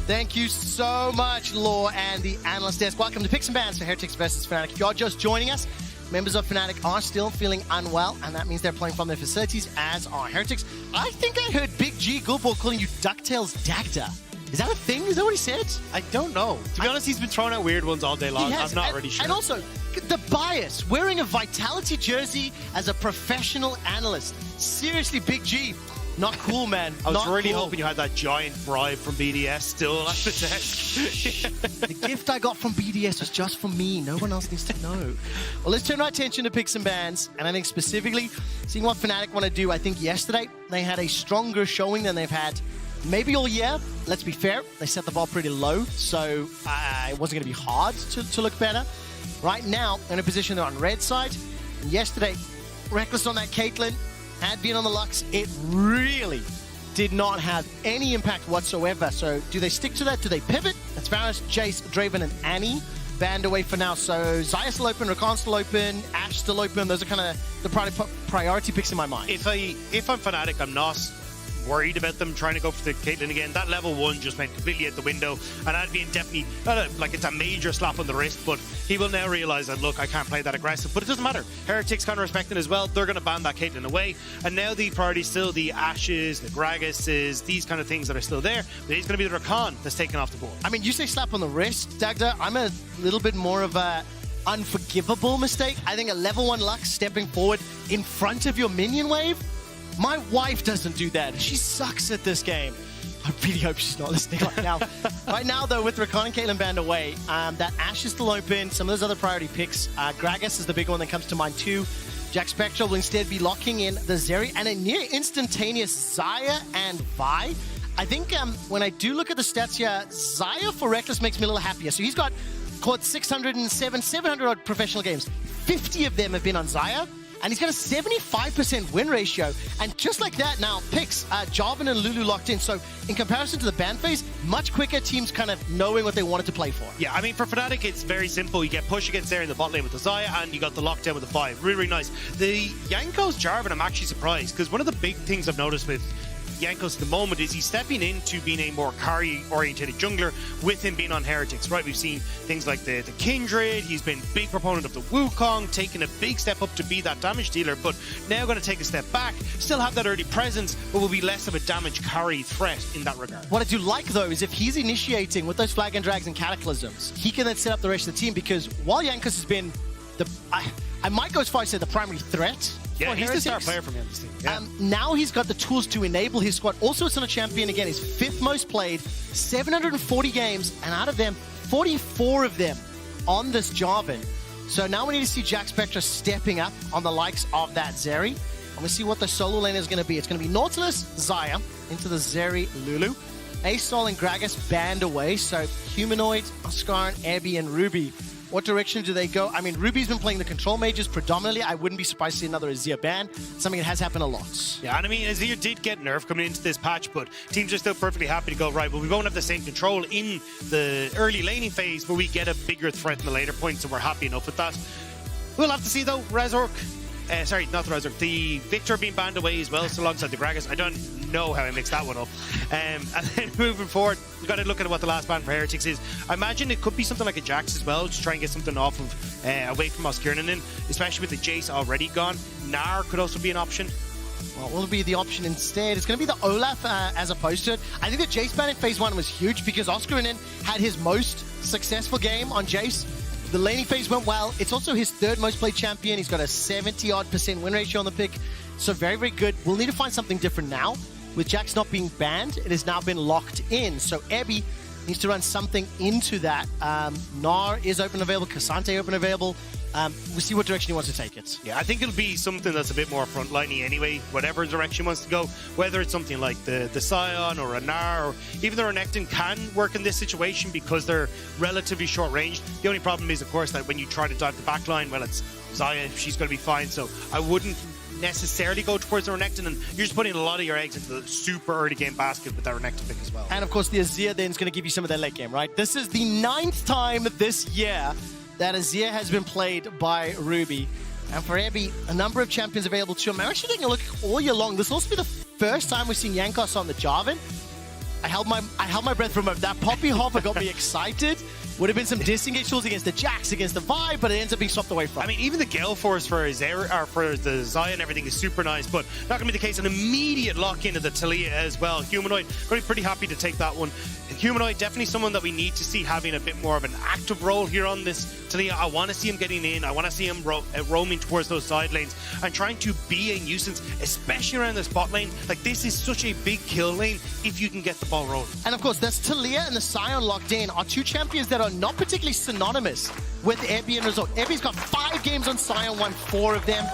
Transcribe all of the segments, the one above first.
Thank you so much, Law and the Analyst Desk. Welcome to Picks and Bans for Heretics versus Fnatic. If you're just joining us, members of Fnatic are still feeling unwell, and that means they're playing from their facilities, as are Heretics. I think I heard Big G Goodball calling you DuckTales Dagda. Is that a thing? Is that what he said? I don't know. To be honest, he's been throwing out weird ones all day long. I'm not really sure. And also, the bias, wearing a Vitality jersey as a professional analyst. Seriously, Big G. Not cool, man. I was really cool. hoping you had that giant bribe from BDS still on the desk. The gift I got from BDS was just for me. No one else needs to know. Well, let's turn our attention to picks and bans. And I think specifically, seeing what Fnatic want to do, I think yesterday they had a stronger showing than they've had maybe all year. Let's be fair. They set the bar pretty low, so it wasn't going to be hard to look better. Right now, in a position they're on red side. And yesterday, Reckless on that Caitlyn. Had been on the Lux, it really did not have any impact whatsoever. So do they stick to that? Do they pivot? As far as Jace, Draven, and Annie banned away for now. So Xayah still open, Rakan still open, Ashe still open. Those are kind of the priority picks in my mind. If I'm Fnatic, I'm not worried about them trying to go for the Caitlyn again. That level 1 just went completely out the window, and Advian definitely, like it's a major slap on the wrist, but he will now realize that, look, I can't play that aggressive, but it doesn't matter. Heretics kind of respecting as well. They're going to ban that Caitlyn away, and now the priority is still the Ashes, the Gragas's, these kind of things that are still there, but it's going to be the Rakan that's taken off the board. I mean, you say slap on the wrist, Dagda. I'm a little bit more of a unforgivable mistake. I think a level 1 Lux stepping forward in front of your minion wave, my wife doesn't do that. She sucks at this game. I really hope she's not listening right now. Right now, though, with Rakan and Caitlyn banned away, that Ashe is still open. Some of those other priority picks. Gragas is the big one that comes to mind, too. Jack Spectral will instead be locking in the Zeri and a near instantaneous Xayah and Vi. I think when I do look at the stats here, Xayah for Reckless makes me a little happier. So he's got caught 607, 700 odd professional games. 50 of them have been on Xayah. And he's got a 75% win ratio. And just like that now, picks Jarvan and Lulu locked in. So in comparison to the ban phase, much quicker, teams kind of knowing what they wanted to play for. Yeah, I mean, for Fnatic, it's very simple. You get push against there in the bot lane with the Xayah, and you got the lockdown with the 5. Really, really nice. The Jankos Jarvan, I'm actually surprised, because one of the big things I've noticed with Jankos at the moment is he's stepping into being a more carry-oriented jungler with him being on Heretics, right? We've seen things like the Kindred, he's been a big proponent of the Wukong, taking a big step up to be that damage dealer, but now going to take a step back, still have that early presence, but will be less of a damage carry threat in that regard. What I do like, though, is if he's initiating with those Flag and Drags and Cataclysms, he can then set up the rest of the team, because while Jankos has been I might go as far as say the primary threat. Yeah, he's the star player for me on this team. Yeah. Now he's got the tools to enable his squad. Also, it's on a champion again. He's 5th most played, 740 games, and out of them, 44 of them on this Jarvan. So now we need to see Jack Spectra stepping up on the likes of that Zeri. And we see what the solo lane is going to be. It's going to be Nautilus, Xayah, into the Zeri, Lulu. A-Stall and Gragas banned away. So Humanoid, Oscar, Abby, and Ruby. What direction do they go? I mean, Ruby's been playing the control mages predominantly. I wouldn't be surprised to see another Azir ban. Something that has happened a lot. Yeah, and I mean, Azir did get nerfed coming into this patch, but teams are still perfectly happy to go, right, well, we won't have the same control in the early laning phase, but we get a bigger threat in the later points, and we're happy enough with that. We'll have to see, though, Razork. Sorry, not the Razork. The Victor being banned away as well, so alongside the Gragas. I don't know how I mixed that one up. And then moving forward, we've got to look at what the last ban for Heretics is. I imagine it could be something like a Jax as well, to try and get something off of, away from Oskirnanen, especially with the Jace already gone. Gnar could also be an option. What will be the option instead? It's going to be the Olaf as opposed to it. I think the Jace ban in phase 1 was huge because Oskirnanen had his most successful game on Jace. The laning phase went well. It's also his 3rd most played champion. He's got a 70-odd% win ratio on the pick. So very, very good. We'll need to find something different now. With Jax not being banned, it has now been locked in. So Abby needs to run something into that. Gnar is open available. Cassante open available. We'll see what direction he wants to take it. Yeah, I think it'll be something that's a bit more frontliney anyway, whatever direction he wants to go. Whether it's something like the Sion or a Gnar, or even the Renekton can work in this situation because they're relatively short range. The only problem is, of course, that when you try to dive the back line, well, it's Xayah, she's going to be fine. So I wouldn't necessarily go towards the Renekton, and you're just putting a lot of your eggs into the super early game basket with that Renekton pick as well. And of course, the Azir then is going to give you some of that late game, right? This is the 9th time this year that Azir has been played by Ruby. And for Abby, a number of champions available to him. I'm actually taking a look all year long. This will also be the first time we've seen Jankos on the Jarvan. I held my breath for a moment. That Poppy Hopper got me excited. Would have been some disengage tools against the Jax, against the Vi, but it ends up being swapped away from. I mean, even the Gale Force for the Xayah and everything is super nice, but not going to be the case. An immediate lock-in of the Taliyah as well. Humanoid, going to be pretty happy to take that one. Humanoid, definitely someone that we need to see having a bit more of an active role here on this Taliyah. I want to see him getting in. I want to see him roaming towards those side lanes and trying to be a nuisance, especially around the spot lane. Like, this is such a big kill lane if you can get the ball rolling. And of course, that's Taliyah and the Sion locked in are two champions that are not particularly synonymous with Ebby and Resort. Ebby's got 5 games on Sion, won 4 of them.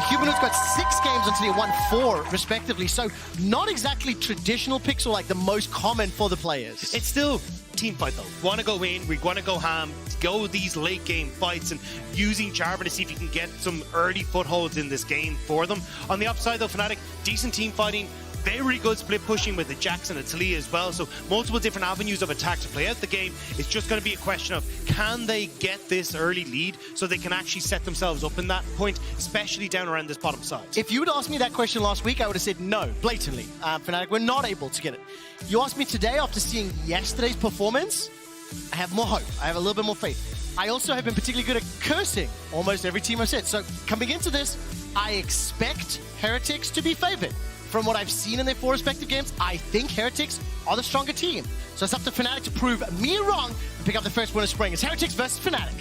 Humanoid's got 6 games on Taliyah, won 4 respectively. So not exactly traditional picks or like the most common for the players. It's still team fight though. We want to go in, we want to go ham, go these late game fights and using Jarvan to see if you can get some early footholds in this game for them. On the upside though, Fnatic, decent team fighting, very good split pushing with the Jax and the Taliyah as well. So multiple different avenues of attack to play out the game. It's just going to be a question of can they get this early lead so they can actually set themselves up in that point, especially down around this bottom side. If you would ask me that question last week, I would have said no, blatantly. Fnatic were not able to get it. You asked me today after seeing yesterday's performance, I have more hope. I have a little bit more faith. I also have been particularly good at cursing almost every team I've said. So coming into this, I expect Heretics to be favored. From what I've seen in their 4 respective games, I think Heretics are the stronger team. So it's up to Fnatic to prove me wrong and pick up the first win of spring. It's Heretics versus Fnatic.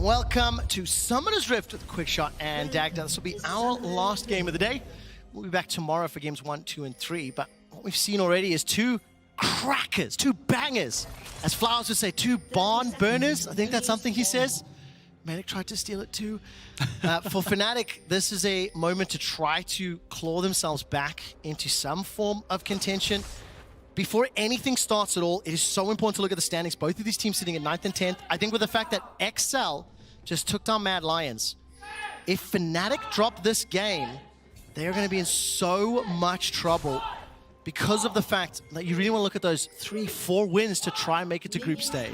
Welcome to Summoner's Rift with a quick shot and Dagda. This will be our last game of the day. We'll be back tomorrow for games 1, 2, and 3. But what we've seen already is 2 crackers, 2 bangers. As Flowers would say, 2 barn burners. I think that's something he says. Medic tried to steal it too. For Fnatic, this is a moment to try to claw themselves back into some form of contention. Before anything starts at all, it is so important to look at the standings. Both of these teams sitting at 9th and 10th. I think with the fact that XL just took down Mad Lions, if Fnatic drop this game, they're going to be in so much trouble because of the fact that you really want to look at those 3, 4 wins to try and make it to group stage.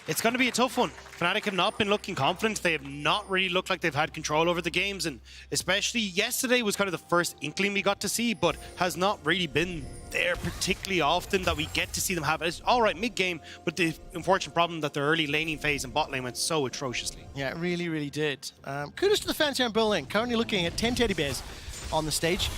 It's going to be a tough one. Fnatic have not been looking confident. They have not really looked like they've had control over the games, and especially yesterday was kind of the first inkling we got to see, but has not really been there particularly often that we get to see them have it. It's all right mid-game, but the unfortunate problem that their early laning phase and bot lane went so atrociously. Yeah, it really, really did. Kudos to the fans here in Berlin, currently looking at 10 teddy bears on the stage,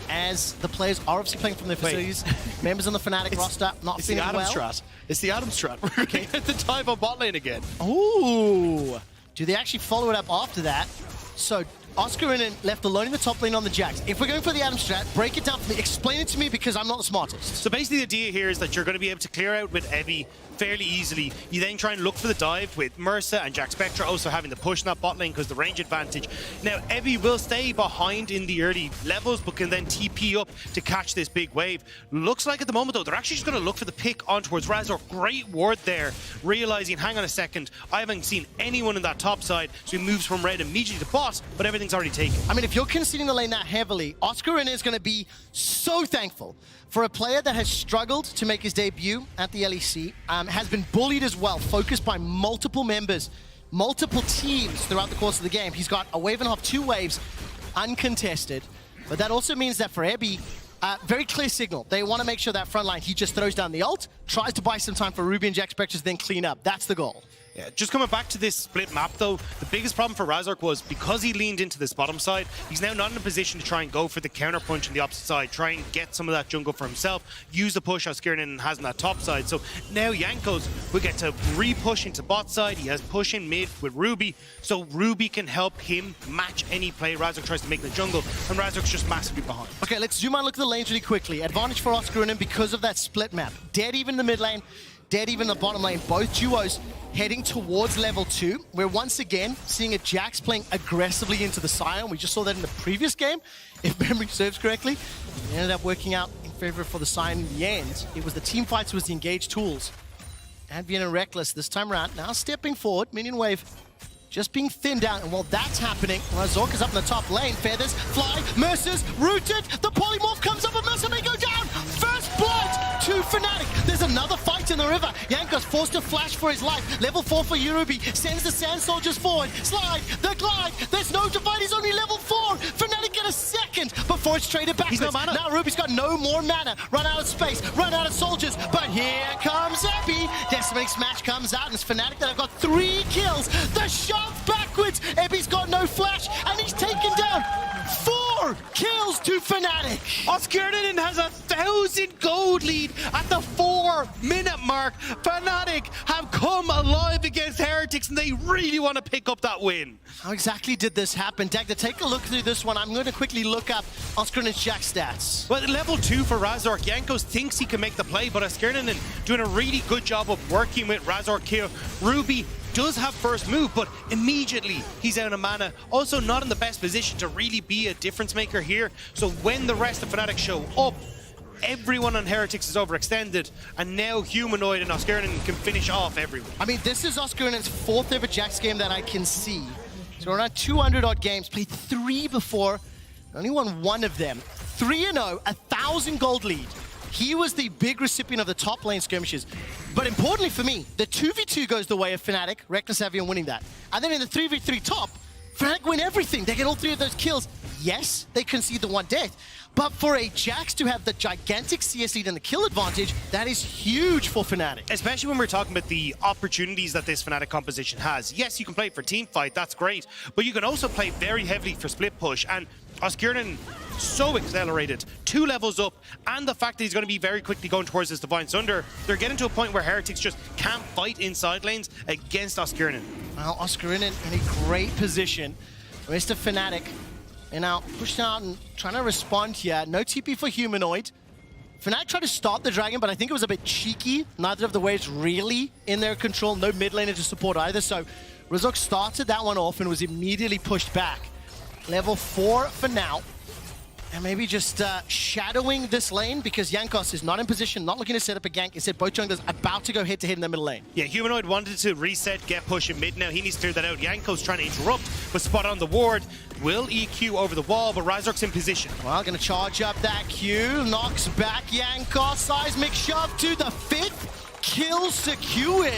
as the players are obviously playing from their facilities. Members on the Fnatic roster not feeling well. It's the Adam Strat. We're going to get the time on bot lane again. Ooh. Do they actually follow it up after that? So Oscar and left alone in the top lane on the Jax. If we're going for the Adam Strat, break it down for me. Explain it to me because I'm not the smartest. So basically the idea here is that you're going to be able to clear out with Evie fairly easily. You then try and look for the dive with Mersa and Jack Spectra also having the push in that bot lane because the range advantage. Now Evie will stay behind in the early levels but can then TP up to catch this big wave. Looks like at the moment though they're actually just going to look for the pick on towards Razor. Great ward there, realizing hang on a second, I haven't seen anyone in that top side, so he moves from red immediately to bot, but everything's already taken. I mean, if you're conceding the lane that heavily, Oscar is going to be so thankful for a player that has struggled to make his debut at the LEC, has been bullied as well, focused by multiple members, multiple teams throughout the course of the game. He's got a wave and a half, 2 waves, uncontested. But that also means that for Ebby, very clear signal. They want to make sure that front line, he just throws down the ult, tries to buy some time for Ruby and Jack Spectre to then clean up. That's the goal. Yeah, just coming back to this split map though, the biggest problem for Razork was because he leaned into this bottom side, he's now not in a position to try and go for the counter punch on the opposite side, try and get some of that jungle for himself, use the push as Skirnin has on that top side. So now Jankos will get to re-push into bot side, he has push in mid with Ruby, so Ruby can help him match any play Razork tries to make in the jungle, and Razork's just massively behind. Okay, let's zoom out and look at the lanes really quickly. Advantage for Oscar because of that split map. Dead even in the mid lane, dead even in the bottom lane. Both duos heading towards level 2. We're once again seeing a Jax playing aggressively into the Sion. We just saw that in the previous game, if memory serves correctly. It ended up working out in favor for the Sion in the end. It was the team fights, was the engaged tools. And Vienna Reckless this time around, now stepping forward, minion wave just being thinned out. And while that's happening, Zorka's up in the top lane. Feathers, fly, Mercer's rooted. The polymorph comes up and Mercer may go down. First blood to Fnatic. There's another fight in the river. Jankos forced to flash for his life. Level 4 for Yurubi. Sends the Sand Soldiers forward. Slide, the glide. There's no divide. He's only level 4. Fnatic get a second before it's traded backwards. He's no mana. Now Ruby's got no more mana. Run out of space. Run out of soldiers. But here comes Ebi. Decimating Smash comes out and it's Fnatic that have got 3 kills. The shove backwards. Ebi's got no flash and he's taken down 4 kills to Fnatic. Oscarinen has 1,000 gold lead at the 4-minute mark. Fnatic have come alive against Heretics and they really want to pick up that win. How exactly did this happen? Dagda, take a look through this one. I'm going to quickly look up Oscarinen's Jack stats. Well, level 2 for Razork. Jankos thinks he can make the play, but Oscarinen doing a really good job of working with Razork here. Ruby does have first move, but immediately he's out of mana. Also not in the best position to really be a difference maker here. So when the rest of Fnatic show up, everyone on Heretics is overextended, and now Humanoid and Oscarinen can finish off everyone. I mean, this is Oscarinen's 4th ever Jax game that I can see. So around 200 odd games, played 3 before, only won 1 of them. 3-0, 1,000 gold lead. He was the big recipient of the top lane skirmishes. But importantly for me, the 2v2 goes the way of Fnatic, Reckless Avian winning that. And then in the 3v3 top, Fnatic win everything. They get all 3 of those kills. Yes, they concede the 1 death. But for a Jax to have the gigantic CS lead and the kill advantage, that is huge for Fnatic. Especially when we're talking about the opportunities that this Fnatic composition has. Yes, you can play for team fight, that's great. But you can also play very heavily for split push. And Oscarinen so accelerated, 2 levels up, and the fact that he's going to be very quickly going towards this Divine Sunder, they're getting to a point where Heretics just can't fight inside lanes against Oscarinen. Well, Oscarinen in a great position. The rest of Fnatic are now pushed out and trying to respond here. No TP for Humanoid. Fnatic tried to start the Dragon, but I think it was a bit cheeky. Neither of the waves really in their control. No mid laner to support either, so Razork started that one off and was immediately pushed back. Level 4 for now. And maybe just shadowing this lane because Jankos is not in position, not looking to set up a gank. Instead, both junglers about to go head-to-head in the middle lane. Yeah, Humanoid wanted to reset, get push in mid now. He needs to clear that out. Jankos trying to interrupt, but spot on the ward. Will EQ over the wall, but Razork's in position. Well, going to charge up that Q. Knocks back Jankos. Seismic shove to the 5th. Kill secured.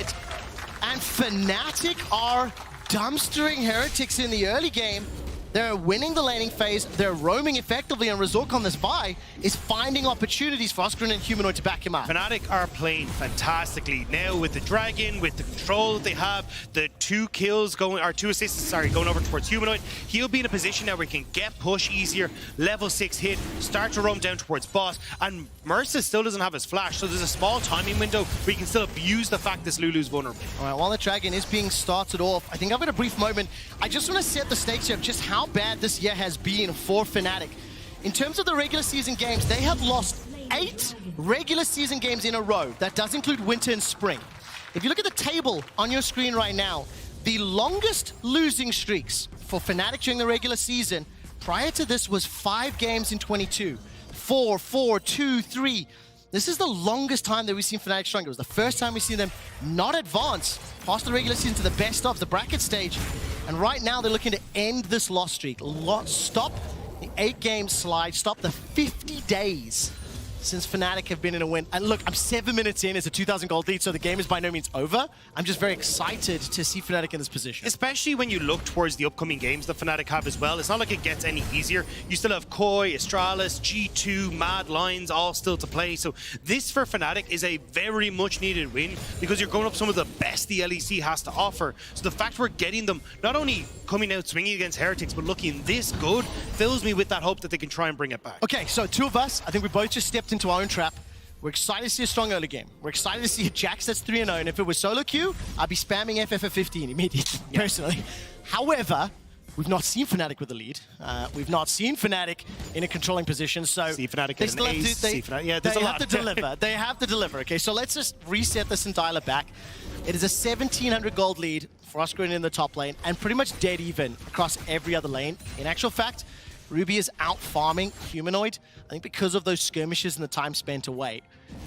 And Fnatic are dumpstering Heretics in the early game. They're winning the laning phase, they're roaming effectively, and Razork on this buy is finding opportunities for Oscarinen and Humanoid to back him up. Fnatic are playing fantastically now with the Dragon, with the control that they have, the 2 kills going, or 2 assists, sorry, going over towards Humanoid. He'll be in a position now where he can get push easier, level 6 hit, start to roam down towards boss, and Mercer still doesn't have his flash, so there's a small timing window where he can still abuse the fact this Lulu's vulnerable. All right, while the Dragon is being started off, I think I've got a brief moment. I just want to set the stakes here of just how bad this year has been for Fnatic. In terms of the regular season games, they have lost 8 regular season games in a row. That does include winter and spring. If you look at the table on your screen right now, the longest losing streaks for Fnatic during the regular season prior to this was 5 games in 22. 4, 4, 2, 3. This is the longest time that we've seen Fnatic strong. It was the first time we've seen them not advance past the regular season to the best of the bracket stage. And right now they're looking to end this loss streak. Stop the 8-game slide. Stop the 50 days since Fnatic have been in a win. And look, I'm 7 minutes in. It's a 2,000 gold lead, so the game is by no means over. I'm just very excited to see Fnatic in this position. Especially when you look towards the upcoming games that Fnatic have as well. It's not like it gets any easier. You still have Koi, Astralis, G2, Mad Lions all still to play. So this for Fnatic is a very much needed win because you're going up some of the best the LEC has to offer. So the fact we're getting them not only coming out swinging against Heretics, but looking this good fills me with that hope that they can try and bring it back. Okay, so 2 of us, I think we both just stepped into our own trap. We're excited to see a strong early game. We're excited to see a Jax that's 3-0, and if it was solo queue, I'd be spamming FF15 immediately, personally. However, we've not seen Fnatic with the lead. We've not seen Fnatic in a controlling position, so see Fnatic they in still an have ace, to, see Fnatic. Yeah, there's they a have lot. to deliver. They have to deliver. Okay, so let's just reset this and dial it back. It is a 1,700 gold lead for Oscarinen in the top lane, and pretty much dead even across every other lane. In actual fact, Ruby is out farming Humanoid, I think because of those skirmishes and the time spent away.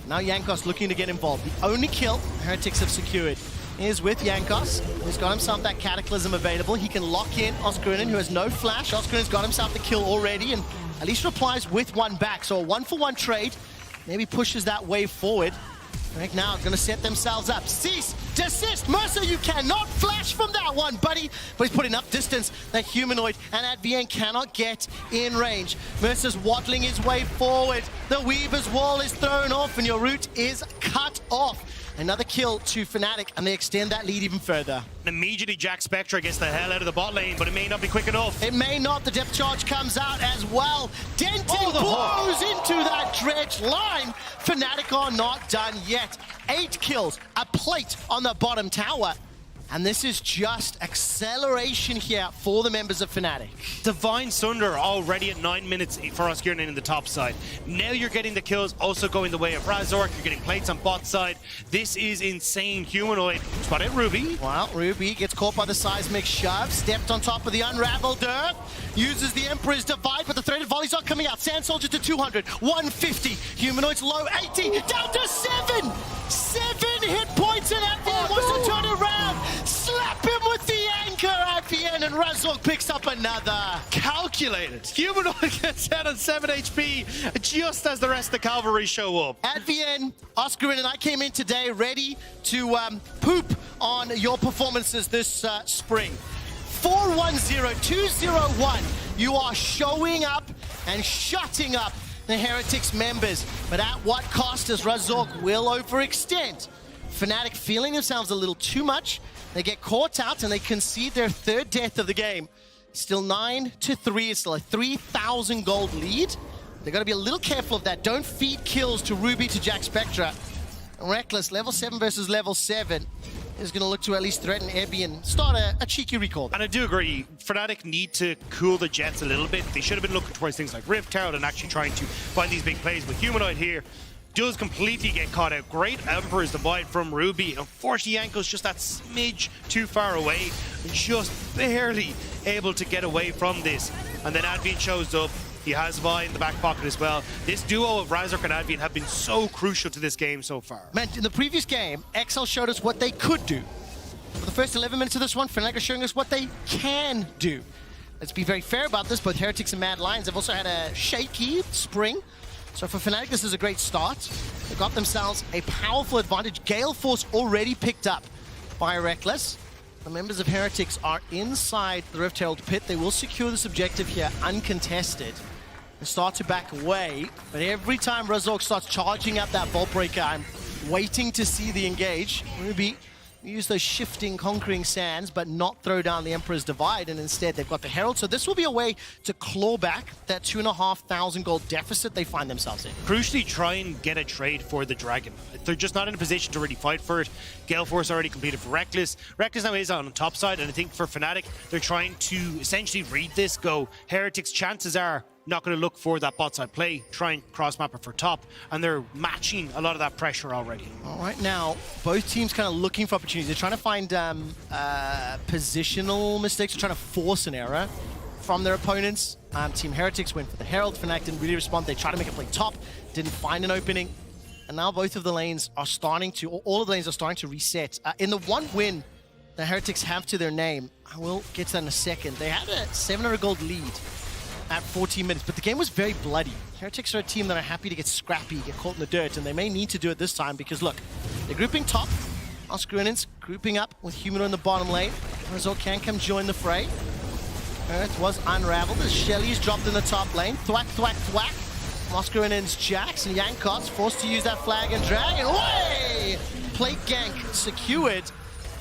Now Jankos looking to get involved. The only kill Heretics have secured is with Jankos. He's got himself that Cataclysm available. He can lock in Oscarinen, who has no flash. Oscarinen's got himself the kill already, and at least replies with one back. So a 1-for-1 trade maybe pushes that wave forward. Right now, going to set themselves up. Cease, desist. Mercer, you cannot flash from that one, buddy. But he's put enough distance that Humanoid and Advien cannot get in range. Mercer's waddling his way forward. The Weaver's wall is thrown off, and your route is cut off. Another kill to Fnatic, and they extend that lead even further. And immediately, Jack Spectra gets the hell out of the bot lane, but it may not be quick enough. It may not. The depth charge comes out as well. Denton blows into that dredge line. Fnatic are not done yet. 8 kills, a plate on the bottom tower. And this is just acceleration here for the members of Fnatic. Divine Sunder already at 9 minutes for Oscarinen in the top side. Now you're getting the kills also going the way of Razork. You're getting plates on bot side. This is insane. Humanoid. Spot it, Ruby. Well, Ruby gets caught by the seismic shove, stepped on top of the unraveled earth, uses the Emperor's Divide, but the threaded volleys are coming out. Sand Soldier to 200, 150. Humanoid's low 80, down to 7! 7 hit points, and Advien wants to turn it around. Slap him with the anchor, Advien, and Razork picks up another. Calculated. Humanoid gets out on 7 HP just as the rest of the cavalry show up. Advien, Oscarinen, and I came in today ready to poop on your performances this spring. 4-1-0, 2-0-1. You are showing up and shutting up the Heretics members, but at what cost, as Razork will overextend? Fnatic feeling themselves a little too much. They get caught out and they concede their 3rd death of the game. Still 9-3, it's still a 3,000 gold lead. They gotta be a little careful of that. Don't feed kills to Ruby, to Jack Spectra. Reckless, level 7 versus level 7. Is going to look to at least threaten Ebby and start a cheeky recall. And I do agree, Fnatic need to cool the jets a little bit. They should have been looking towards things like Rift Herald and actually trying to find these big plays. But Humanoid here does completely get caught out. Great Emperor's Divide from Ruby. Unfortunately, Yanko's just that smidge too far away. Just barely able to get away from this. And then Advien shows up. He has Vi in the back pocket as well. This duo of Razork and Advien have been so crucial to this game so far. Man, in the previous game, XL showed us what they could do. For the first 11 minutes of this one, Fnatic are showing us what they can do. Let's be very fair about this. Both Heretics and Mad Lions have also had a shaky spring. So for Fnatic, this is a great start. They've got themselves a powerful advantage. Gale Force already picked up by Reckless. The members of Heretics are inside the Rift Herald pit. They will secure this objective here uncontested. They start to back away, but every time Razork starts charging up that Vault Breaker, I'm waiting to see the engage. Ruby use those shifting, conquering sands, but not throw down the Emperor's Divide, and instead they've got the Herald. So this will be a way to claw back that 2,500 gold deficit they find themselves in. Crucially, try and get a trade for the Dragon. They're just not in a position to really fight for it. Gale Force already completed for Reckless. Reckless now is on the top side, and I think for Fnatic, they're trying to essentially read this, go, Heretics, chances are not going to look for that bot side play, try and cross-map it for top, and they're matching a lot of that pressure already. All right, now, both teams kind of looking for opportunities. They're trying to find positional mistakes. They're trying to force an error from their opponents. Team Heretics went for the Herald. Fnatic didn't really respond. They tried to make a play top, didn't find an opening. And now both of the lanes are starting to, or all of the lanes are starting to reset. In the one win the Heretics have to their name, I will get to that in a second. They had a 700 gold lead at 14 minutes, but the game was very bloody. Heretics are a team that are happy to get scrappy, get caught in the dirt, and they may need to do it this time because, look, they're grouping top. Oscarinen's grouping up with Humanoid in the bottom lane. Razork can come join the fray. Earth was unraveled as Shelly's dropped in the top lane. Thwack, thwack, thwack. Oscarinen's Jax and Jankos forced to use that flag and dragon. Away! Plate gank secured,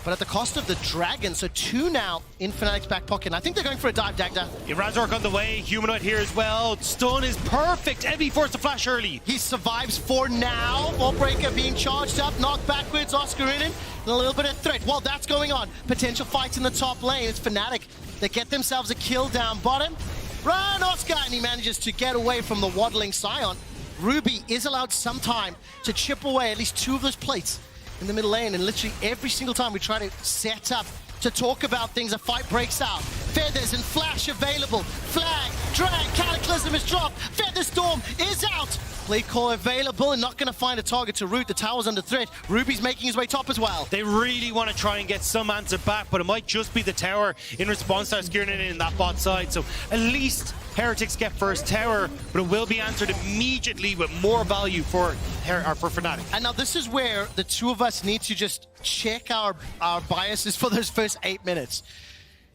but at the cost of the dragon. So 2 now in Fnatic's back pocket. And I think they're going for a dive, Dagda. Razork on the way, Humanoid here as well. Stun is perfect. Ebby forced to flash early. He survives for now. Vault Breaker being charged up, knocked backwards. Oscarinen, and a little bit of threat. While that's going on, potential fights in the top lane. It's Fnatic. They get themselves a kill down bottom. Run, Oscar! And he manages to get away from the waddling Scion. Ruby is allowed some time to chip away at least 2 of those plates in the middle lane, and literally every single time we try to set up to talk about things, a fight breaks out. Feathers and Flash available. Flag, drag, Cataclysm is dropped. Feather Storm is out. Play call available and not going to find a target to root. The tower's under threat. Ruby's making his way top as well. They really want to try and get some answer back, but it might just be the tower in response to Skirnin in that bot side. So at least Heretics get first tower, but it will be answered immediately with more value for Fnatic. And now this is where the two of us need to just check our biases for those first 8 minutes.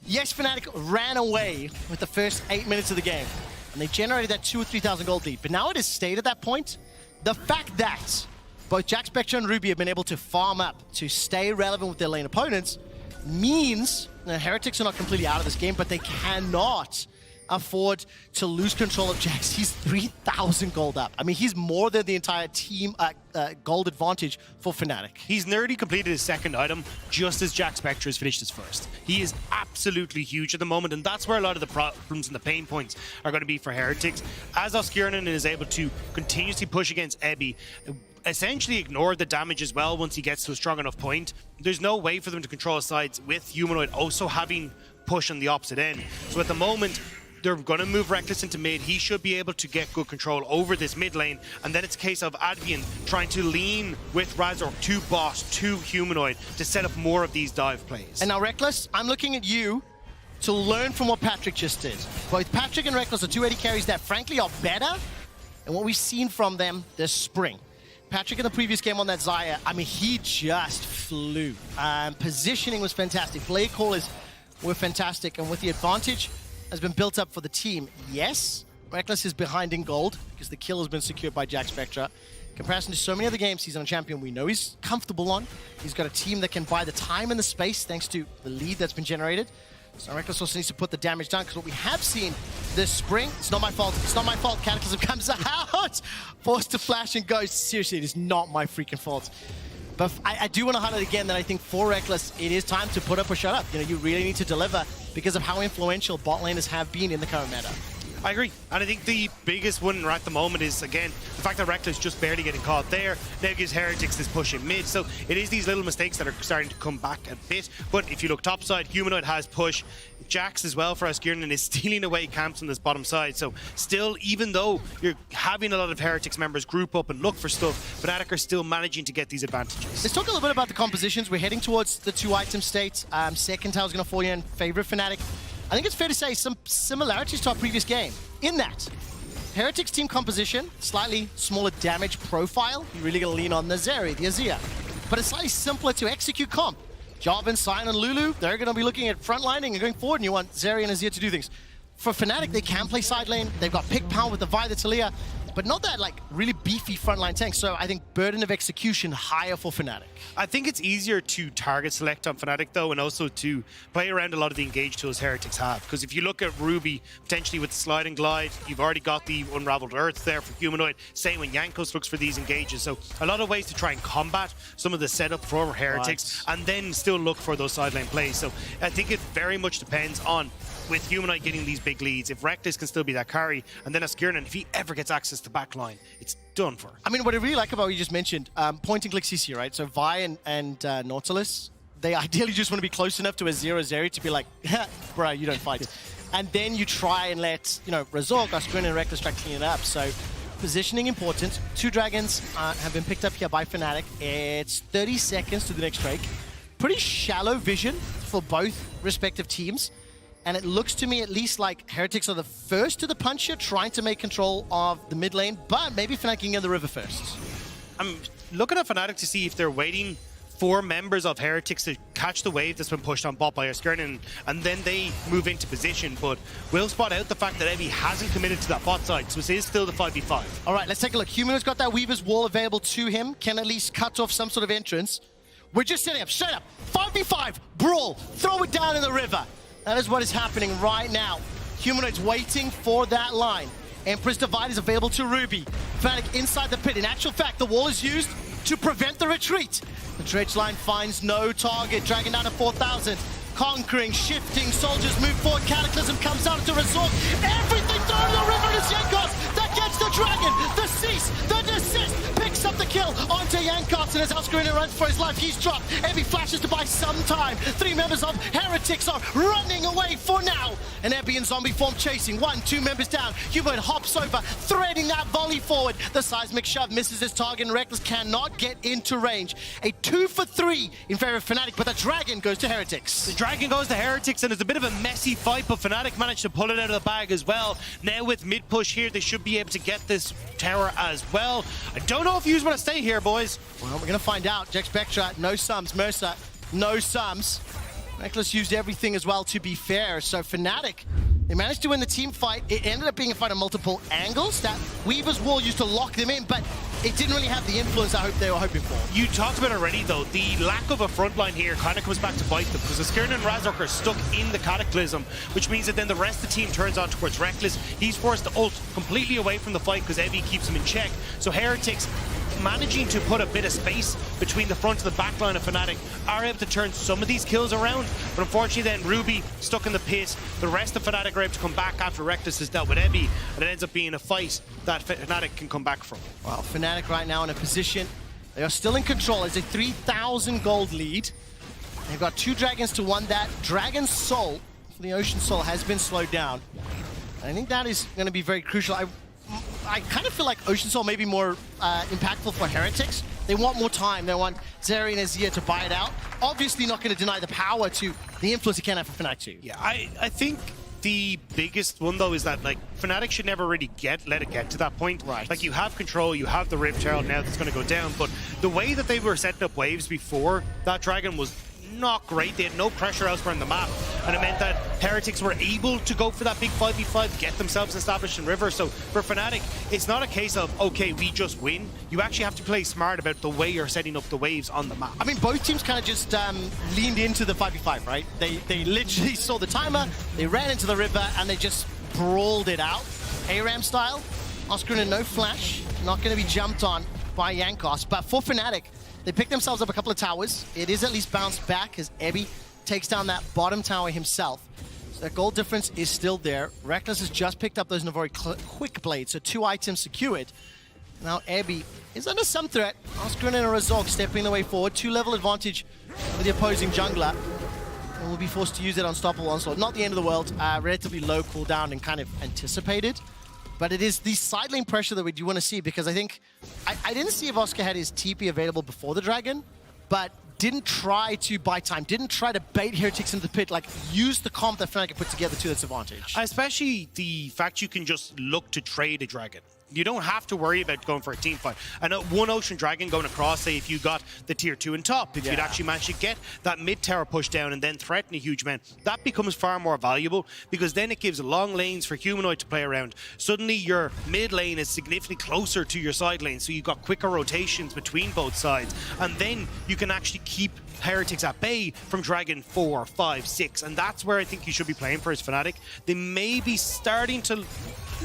Yes, Fnatic ran away with the first 8 minutes of the game, and they generated that 2,000 or 3,000 gold lead. But now it has stayed at that point. The fact that both Jack Spectre and Ruby have been able to farm up to stay relevant with their lane opponents means that Heretics are not completely out of this game, but they cannot afford to lose control of Jax. He's 3,000 gold up. I mean, he's more than the entire team gold advantage for Fnatic. He's nearly completed his second item just as Jack Spectre has finished his first. He is absolutely huge at the moment, and that's where a lot of the problems and the pain points are going to be for Heretics. As Skirnin is able to continuously push against Ebby, essentially ignore the damage as well once he gets to a strong enough point, there's no way for them to control sides with Humanoid also having push on the opposite end. So at the moment, they're going to move Reckless into mid. He should be able to get good control over this mid lane. And then it's a case of Advian trying to lean with Razor to bot, to Humanoid, to set up more of these dive plays. And now, Reckless, I'm looking at you to learn from what Patrick just did. Both Patrick and Reckless are 280 carries that, frankly, are better than what we've seen from them this spring. Patrick in the previous game on that Xayah, I mean, he just flew. Positioning was fantastic. Play callers were fantastic. And with the advantage has been built up for the team. Yes, Reckless is behind in gold because the kill has been secured by Jack Spectre. In comparison to so many other games he's on a champion we know he's comfortable on. He's got a team that can buy the time and the space thanks to the lead that's been generated. So Reckless also needs to put the damage down because what we have seen this spring, it's not my fault, it's not my fault. Cataclysm comes out, forced to flash and goes. Seriously, it is not my freaking fault. But I do want to highlight again that I think for Reckless, it is time to put up or shut up. You know, you really need to deliver because of how influential bot laners have been in the current meta. I agree. And I think the biggest one right at the moment is, again, the fact that Reckless just barely getting caught there. Now gives Heretics this push in mid. So it is these little mistakes that are starting to come back a bit. But if you look topside, Humanoid has push. Jax as well for Skirnin is stealing away camps on this bottom side. So still, even though you're having a lot of Heretics members group up and look for stuff, Fnatic are still managing to get these advantages. Let's talk a little bit about the compositions. We're heading towards the 2-item state. Second tower is going to fall in favor of Fnatic. I think it's fair to say some similarities to our previous game. In that, Heretics team composition, slightly smaller damage profile. You're really going to lean on the Zeri, the Azir. But it's slightly simpler to execute comp. Jarvan, Sion, and Lulu, they're going to be looking at frontlining and going forward, and you want Zeri and Azir to do things. For Fnatic, they can play side lane. They've got pick pound with the Vi, the Talia, but not that like really beefy frontline tank. So I think burden of execution higher for Fnatic. I think it's easier to target select on Fnatic though, and also to play around a lot of the engage tools Heretics have. Because if you look at Ruby, potentially with slide and glide, you've already got the Unraveled Earth there for Humanoid. Same when Yankos looks for these engages. So a lot of ways to try and combat some of the setup for Heretics, and then still look for those sideline plays. So I think it very much depends on, with Humanoid getting these big leads, if Reckless can still be that carry, and then Skirnin, if he ever gets access to backline, it's done for. I mean, what I really like about what you just mentioned, point and click CC, right? So Vi and Nautilus, they ideally just want to be close enough to a Zeri to be like, bro, you don't fight. And then you try and let, you know, Razor, Skirnin, and Reckless try to clean it up. So positioning important. 2 dragons have been picked up here by Fnatic. It's 30 seconds to the next Drake. Pretty shallow vision for both respective teams. And it looks to me at least like Heretics are the first to the punch here, trying to make control of the mid lane, but maybe Fnatic can get the river first. I'm looking at Fnatic to see if they're waiting for members of Heretics to catch the wave that's been pushed on bot by Skirnin, and then they move into position. But we'll spot out the fact that Evie hasn't committed to that bot side, so it is still the 5v5. All right, let's take a look. Humano's got that Weaver's Wall available to him, can at least cut off some sort of entrance. We're just setting up, straight up, 5v5, brawl, throw it down in the river. That is what is happening right now. Humanoid's waiting for that line. Empress Divide is available to Ruby. Fnatic inside the pit. In actual fact, the wall is used to prevent the retreat. The dredge line finds no target. Dragon down to 4,000. Conquering, shifting, soldiers move forward. Cataclysm comes out to resort. Everything thrown in the river is Yankos. That gets the dragon. The cease, the desist, picks up the kill on onto Yankos, and as Oscarina runs for his life, he's dropped. Ebby flashes to buy some time. 3 members of Heretics are running away for now. And Ebby in zombie form chasing. 2 members down. Humanoid hops over, threading that volley forward. The seismic shove misses his target, and Reckless cannot get into range. A 2 for 3 in favor of Fnatic, but the Dragon goes to Heretics. The Dragon goes to Heretics, and it's a bit of a messy fight, but Fnatic managed to pull it out of the bag as well. Now with mid push here, they should be able to get this tower as well. I don't know if you want to stay here, boys. Well, we're going to find out. Jack Spectra, no sums. Mercer, no sums. Reckless used everything as well, to be fair. So Fnatic, they managed to win the team fight. It ended up being a fight on multiple angles. That Weaver's Wall used to lock them in, but it didn't really have the influence I hope they were hoping for. You talked about it already, though. The lack of a front line here kind of comes back to bite them, because Skirn and Razork are stuck in the Cataclysm, which means that then the rest of the team turns on towards Reckless. He's forced to ult completely away from the fight because Evie keeps him in check. So Heretics, managing to put a bit of space between the front and the back line of Fnatic, are able to turn some of these kills around, but unfortunately then Ruby stuck in the pit. The rest of Fnatic are able to come back after Reckless has dealt with Ebby, and it ends up being a fight that Fnatic can come back from. Well, Fnatic right now in a position, they are still in control. It's a 3,000 gold lead. They've got 2 dragons to 1. That Dragon's Soul, the Ocean Soul, has been slowed down. I think that is going to be very crucial. I kind of feel like Ocean Soul may be more impactful for Heretics. They want more time. They want Zeri and Azir to buy it out. Obviously not going to deny the power to the influence it can have for Fnatic too. Yeah, I think the biggest one, though, is that, like, Fnatic should never really let it get to that point. Right. Like, you have control, you have the Rift Herald now that's going to go down, but the way that they were setting up waves before that Dragon was not great. They had no pressure elsewhere on the map, and it meant that Heretics were able to go for that big 5v5, get themselves established in River. So for Fnatic, it's not a case of, okay, we just win. You actually have to play smart about the way you're setting up the waves on the map. I mean, both teams kind of just leaned into the 5v5, right? They literally saw the timer, they ran into the river, and they just brawled it out. ARAM style. Oscarina, no flash, not going to be jumped on by Yankos, but for Fnatic, they picked themselves up a couple of towers. It is at least bounced back as Ebby takes down that bottom tower himself. So that gold difference is still there. Reckless has just picked up those Navori quick blades, so 2 items secured. Now Ebby is under some threat. Oscarina and Razork stepping the way forward. 2-level advantage for the opposing jungler. And will be forced to use it on Unstoppable Onslaught. Not the end of the world. Relatively low cooldown and kind of anticipated. But it is the side lane pressure that we do want to see, because I think I didn't see if Oscar had his TP available before the Dragon, but didn't try to buy time, didn't try to bait Heretics into the pit, like use the comp that Fnatic put together to its advantage. Especially the fact you can just look to trade a Dragon. You don't have to worry about going for a team fight. And one Ocean Dragon going across, say, if you got the tier 2 and top, if you'd actually manage to get that mid tower push down and then threaten a huge man, that becomes far more valuable, because then it gives long lanes for Humanoid to play around. Suddenly your mid lane is significantly closer to your side lane, so you've got quicker rotations between both sides. And then you can actually keep Heretics at bay from Dragon 4, 5, 6, and that's where I think you should be playing for as Fnatic. They may be starting to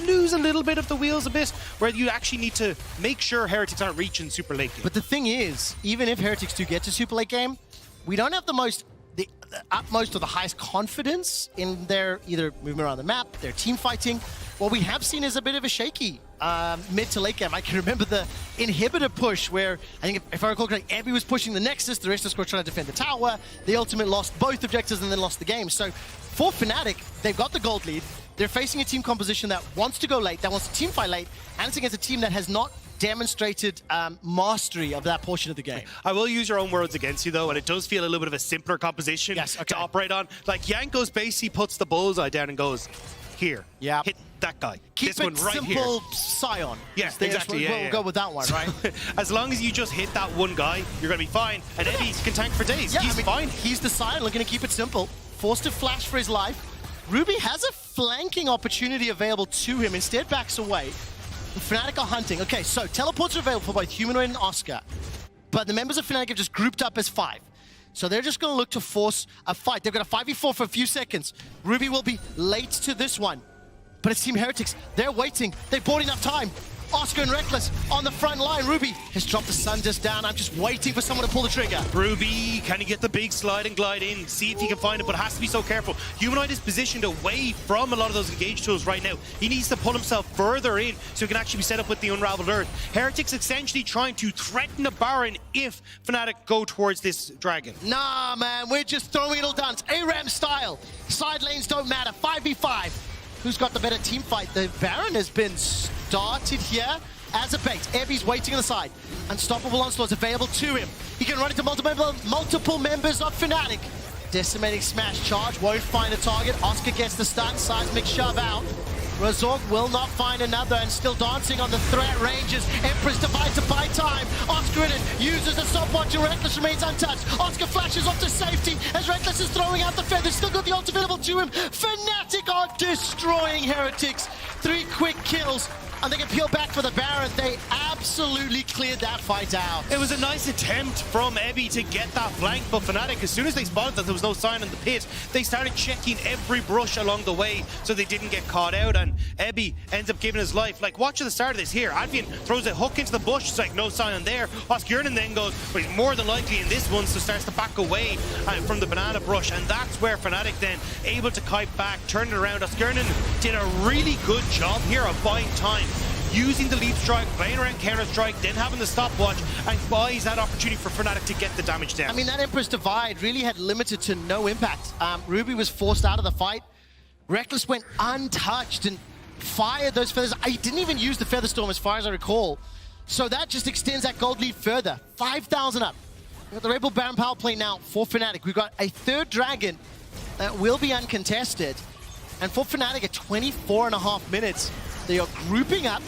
lose a little bit of the wheels a bit, where you actually need to make sure Heretics aren't reaching super late game. But the thing is, even if Heretics do get to super late game, we don't have the utmost or the highest confidence in their either movement around the map, their team fighting. What we have seen is a bit of a shaky mid to late game. I can remember the inhibitor push where, I think if I recall correctly, Ebby was pushing the Nexus, the rest of the squad trying to defend the tower. They ultimately lost both objectives and then lost the game. So for Fnatic, they've got the gold lead. They're facing a team composition that wants to go late, that wants to team fight late, and it's against a team that has not demonstrated mastery of that portion of the game. I will use your own words against you, though, and it does feel a little bit of a simpler composition to operate on. Like, Yankos basically puts the bullseye down and goes, here, hit that guy. Keep this it one right simple, here. Scion. Yeah, exactly. We'll go with that one, right? As long as you just hit that one guy, you're going to be fine. And Eddie can tank for days. He's fine. He's the Scion, looking to keep it simple. Forced to flash for his life. Ruby has a flanking opportunity available to him, instead backs away. Fnatic are hunting. Okay, so teleports are available for both Humanoid and Oscar, but the members of Fnatic have just grouped up as 5. So they're just going to look to force a fight. They've got a 5v4 for a few seconds. Ruby will be late to this one, but it's Team Heretics. They're waiting. They bought enough time. Oscar and Reckless on the front line. Ruby has dropped the sun just down. I'm just waiting for someone to pull the trigger. Ruby, can he get the big slide and glide in? See if he can find it, but has to be so careful. Humanoid is positioned away from a lot of those engage tools right now. He needs to pull himself further in so he can actually be set up with the Unraveled Earth. Heretics essentially trying to threaten the Baron if Fnatic go towards this dragon. Nah, man, we're just throwing it all down. It's ARAM style. Side lanes don't matter. 5v5. Who's got the better team fight? The Baron has been started here as a bait. Ebby's waiting on the side. Unstoppable Onslaught's available to him. He can run into multiple members of Fnatic. Decimating smash charge, won't find a target. Oscar gets the stun, seismic shove out. Razork will not find another and still dancing on the threat ranges. Empress Divide to buy time. Oscar in it, uses the stopwatch and Reckless remains untouched. Oscar flashes off to safety as Reckless is throwing out the feathers. Still got the ult available to him. Fnatic are destroying Heretics. 3 quick kills. And they can peel back for the Baron. They absolutely cleared that fight out. It was a nice attempt from Ebby to get that flank, but Fnatic, as soon as they spotted that there was no sign in the pit, they started checking every brush along the way so they didn't get caught out, and Ebby ends up giving his life. Like, watch at the start of this here. Advian throws a hook into the bush. It's like, no sign on there. Oscurnan then goes, but he's more than likely in this one, so starts to back away from the banana brush, and that's where Fnatic then able to kite back, turn it around. Oscurnan did a really good job here of buying time, using the lead strike, playing around counter strike, then having the stopwatch, and buys that opportunity for Fnatic to get the damage down. I mean, that Empress Divide really had limited to no impact. Ruby was forced out of the fight. Reckless went untouched and fired those feathers. I didn't even use the Feather Storm as far as I recall. So that just extends that gold lead further. 5,000 up. We've got the Red Bull Baron power play now for Fnatic. We've got a third dragon that will be uncontested. And for Fnatic at 24.5 minutes, they are grouping up.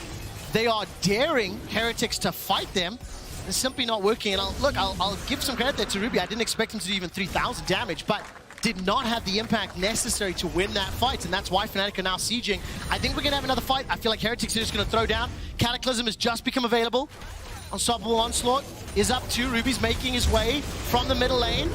They are daring Heretics to fight them. It's simply not working. And I'll give some credit there to Ruby. I didn't expect him to do even 3,000 damage, but did not have the impact necessary to win that fight. And that's why Fnatic are now sieging. I think we're going to have another fight. I feel like Heretics are just going to throw down. Cataclysm has just become available. Unstoppable Onslaught is up too. Ruby's making his way from the middle lane.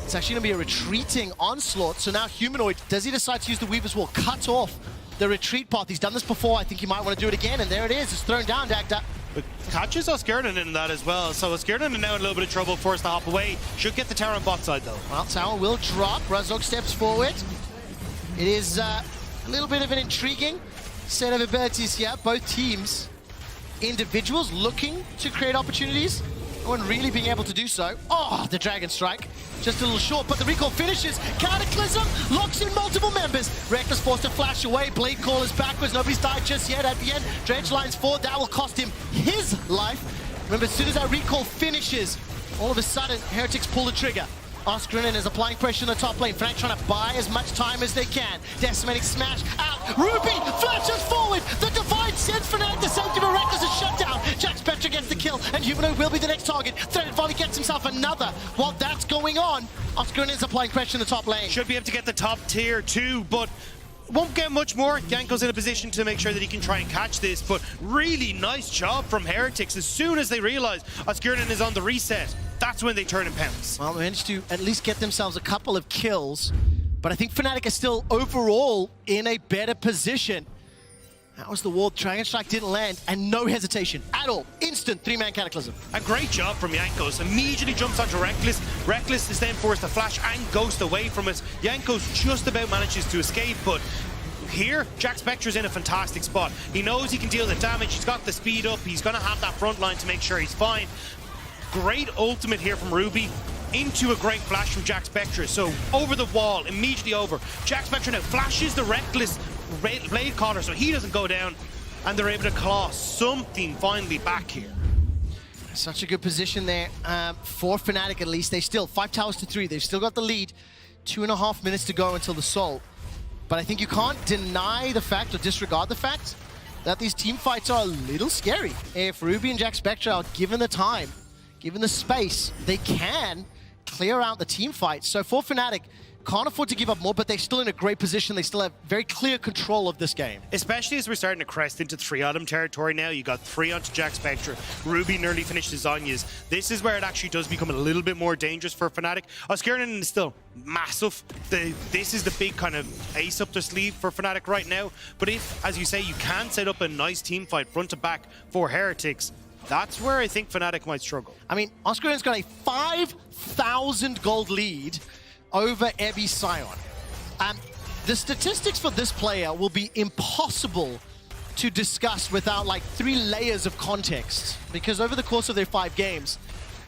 It's actually going to be a retreating Onslaught. So now Humanoid, does he decide to use the Weaver's Wall? Cut off the retreat path. He's done this before. I think he might want to do it again, and there it is. It's thrown down, Dagda. But catches Oscurnan in that as well. So Oscurnan is now in a little bit of trouble, forced to hop away. Should get the tower on bot side though. Well, tower will drop. Razork steps forward. It is a little bit of an intriguing set of abilities here. Both teams, individuals looking to create opportunities. No one really being able to do so. Oh, the Dragon Strike. Just a little short, but the recall finishes. Cataclysm locks in multiple members. Reckless forced to flash away. Blade Call is backwards. Nobody's died just yet. At the end, Dredge lines forward. That will cost him his life. Remember, as soon as that recall finishes, all of a sudden, Heretics pull the trigger. Oscurnan is applying pressure in the top lane. Fnatic trying to buy as much time as they can. Decimating smash out. Ruby flashes forward. The Divide sends Fnatic the safety, but Reckless is shut down. Jack Spectre gets the kill, and Humanoid will be the next target. Threaded Volley gets himself another. While that's going on, Oscurnan is applying pressure in the top lane. Should be able to get the top tier too, but won't get much more. Yanko's in a position to make sure that he can try and catch this, but really nice job from Heretics. As soon as they realize Oscurnan is on the reset, that's when they turn and pounce. Well, they managed to at least get themselves a couple of kills, but I think Fnatic is still overall in a better position. That was the ward. Dragon Strike didn't land, and no hesitation at all. Instant 3-man Cataclysm. A great job from Jankos. Immediately jumps onto Reckless. Reckless is then forced to flash and ghost away from it. Jankos just about manages to escape, but here, Jack Spectre's in a fantastic spot. He knows he can deal the damage. He's got the speed up. He's going to have that front line to make sure he's fine. Great ultimate here from Ruby into a great flash from Jack Spectre. So over the wall, immediately over. Jack Spectre now flashes the Reckless Blade Caller so he doesn't go down, and they're able to claw something finally back here. Such a good position there for Fnatic at least. They still, 5 towers to 3. They've still got the lead. 2.5 minutes to go until the Soul. But I think you can't deny the fact or disregard the fact that these team fights are a little scary. If Ruby and Jack Spectre are given the time, given the space, they can clear out the team fights. So for Fnatic, can't afford to give up more, but they're still in a great position. They still have very clear control of this game. Especially as we're starting to crest into 3-item territory now. You got 3 onto Jack Spectre. Ruby nearly finished his Zhonya's. This is where it actually does become a little bit more dangerous for Fnatic. Oscarinen is still massive. This is the big kind of ace up the sleeve for Fnatic right now. But if, as you say, you can set up a nice team fight front to back for Heretics, that's where I think Fnatic might struggle. I mean, Oscarinen's got a 5,000 gold lead over Ebby Sion. The statistics for this player will be impossible to discuss without like 3 layers of context, because over the course of their 5 games,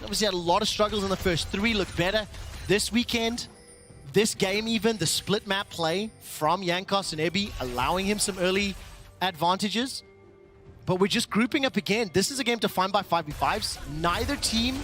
obviously had a lot of struggles in the first 3, look better. This weekend, this game even, the split map play from Jankos and Ebby, allowing him some early advantages. But we're just grouping up again. This is a game defined by 5v5s. Neither team,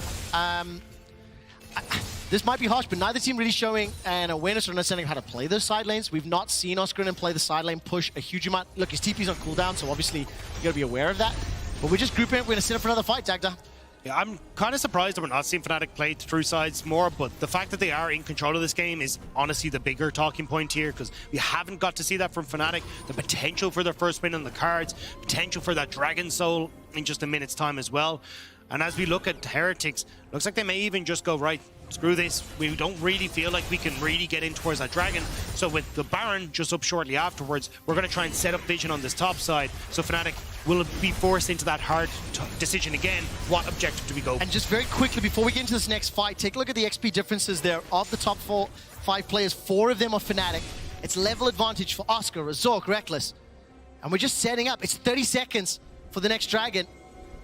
this might be harsh, but neither team really showing an awareness or understanding of how to play those side lanes. We've not seen Oscarinen play the side lane, push a huge amount. Look, his TP's on cooldown, so obviously you gotta be aware of that. But we're just grouping up, we're gonna set up for another fight, Dagda. Yeah, I'm kind of surprised that we're not seeing Fnatic play through sides more, but the fact that they are in control of this game is honestly the bigger talking point here, because we haven't got to see that from Fnatic. The potential for their first win on the cards, potential for that Dragon Soul in just a minute's time as well. And as we look at Heretics, looks like they may even just go, right, screw this. We don't really feel like we can really get in towards that Dragon. So with the Baron just up shortly afterwards, we're going to try and set up vision on this top side. So Fnatic will be forced into that hard decision again. What objective do we go for? And just very quickly, before we get into this next fight, take a look at the XP differences there. Of the top 5 players, 4 of them are Fnatic. It's level advantage for Oscar, Razork, Reckless. And we're just setting up. It's 30 seconds for the next Dragon.